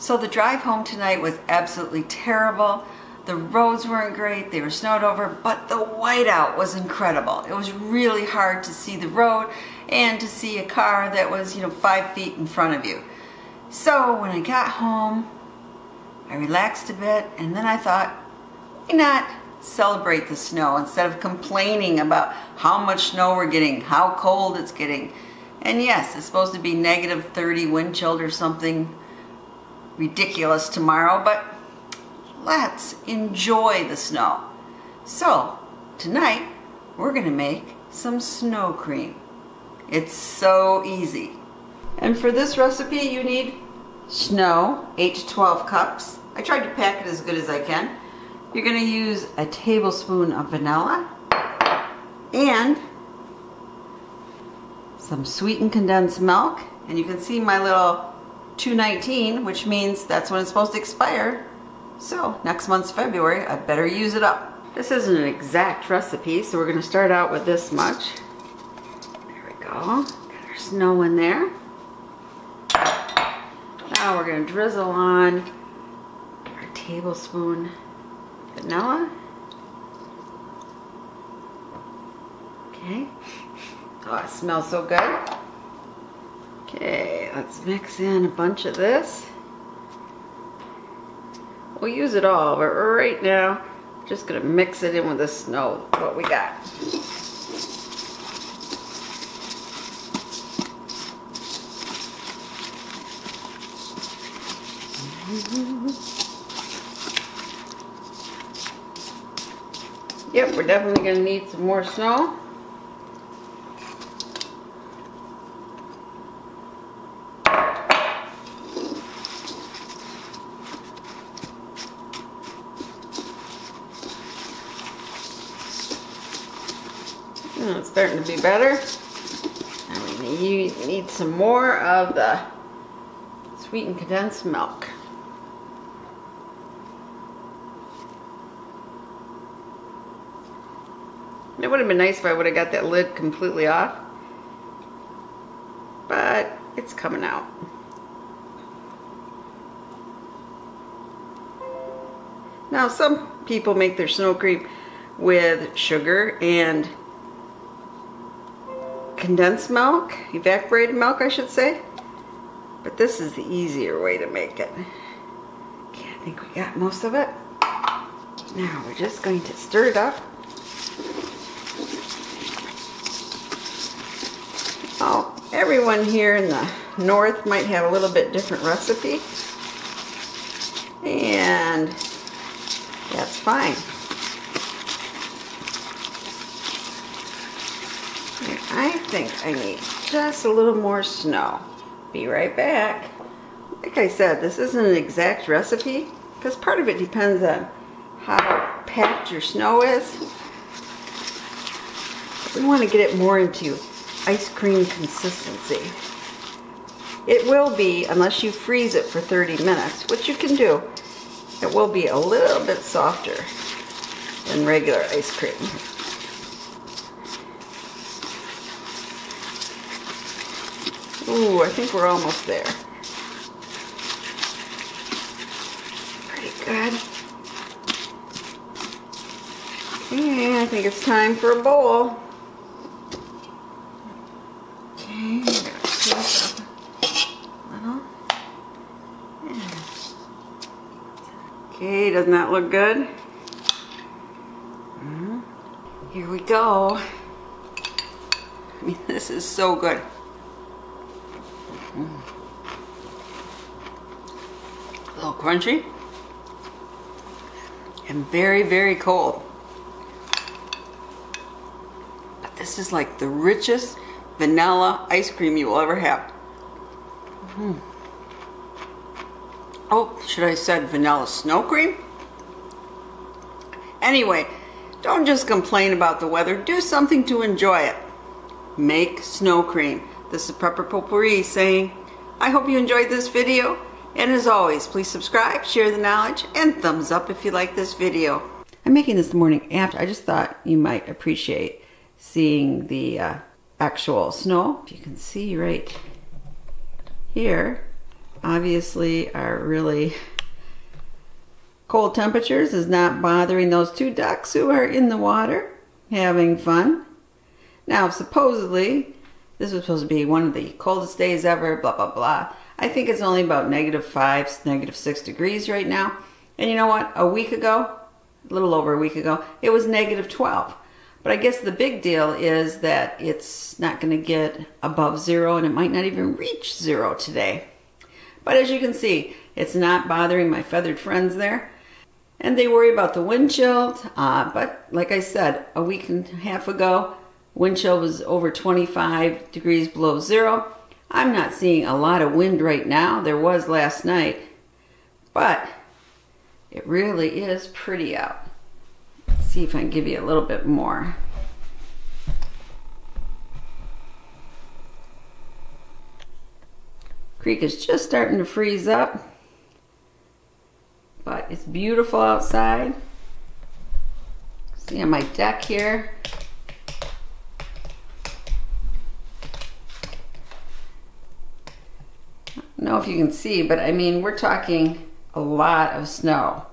So the drive home tonight was absolutely terrible. The roads weren't great, they were snowed over, but the whiteout was incredible. It was really hard to see the road and to see a car that was, 5 feet in front of you. So when I got home, I relaxed a bit, and then I thought, why not celebrate the snow instead of complaining about how much snow we're getting, how cold it's getting. And yes, it's supposed to be negative 30 wind chill or something ridiculous tomorrow, but let's enjoy the snow. So tonight we're gonna make some snow cream. It's so easy. And for this recipe you need snow, 8 to 12 cups. I tried to pack it as good as I can. You're gonna use a tablespoon of vanilla and some sweetened condensed milk. And you can see my little 219, which means that's when it's supposed to expire. So next month's February, I better use it up. This isn't an exact recipe, so we're gonna start out with this much. There we go, got our snow in there. Now we're gonna drizzle on our tablespoon vanilla. Okay, oh, it smells so good. Okay, let's mix in a bunch of this. We'll use it all, but right now, just gonna mix it in with the snow, what we got. Yep, we're definitely gonna need some more snow. It's starting to be better. And we need some more of the sweetened condensed milk. It would have been nice if I would have got that lid completely off, but it's coming out. Now some people make their snow cream with sugar and condensed milk, evaporated milk I should say, but this is the easier way to make it. Okay, I think we got most of it. Now we're just going to stir it up. Oh, everyone here in the north might have a little bit different recipe, and that's fine. I think I need just a little more snow. Be right back. Like I said, this isn't an exact recipe because part of it depends on how packed your snow is. We want to get it more into ice cream consistency. It will be, unless you freeze it for 30 minutes, which you can do, it will be a little bit softer than regular ice cream. Ooh, I think we're almost there. Pretty good. Okay, I think it's time for a bowl. Okay, I'm gonna squeeze up a little. Yeah. Okay, doesn't that look good? Here we go. I mean, this is so good. A little crunchy and very, very cold. But this is like the richest vanilla ice cream you will ever have. Oh, should I have said vanilla snow cream? Anyway, don't just complain about the weather. Do something to enjoy it. Make snow cream. This is Potpourri saying, I hope you enjoyed this video. And as always, please subscribe, share the knowledge, and thumbs up if you like this video. I'm making this the morning after. I just thought you might appreciate seeing the actual snow. If you can see right here, obviously our really cold temperatures is not bothering those two ducks who are in the water having fun. Now, supposedly, this was supposed to be one of the coldest days ever, blah, blah, blah. I think it's only about -5, -6 degrees right now. And you know what? A week ago, a little over a week ago, it was -12. But I guess the big deal is that it's not going to get above 0, and it might not even reach 0 today. But as you can see, it's not bothering my feathered friends there. And they worry about the wind chill. But like I said, a week and a half ago, wind chill was over 25 degrees below 0. I'm not seeing a lot of wind right now. There was last night. But it really is pretty out. Let's see if I can give you a little bit more. Creek is just starting to freeze up. But it's beautiful outside. See on my deck here. I don't know if you can see, but I mean, we're talking a lot of snow.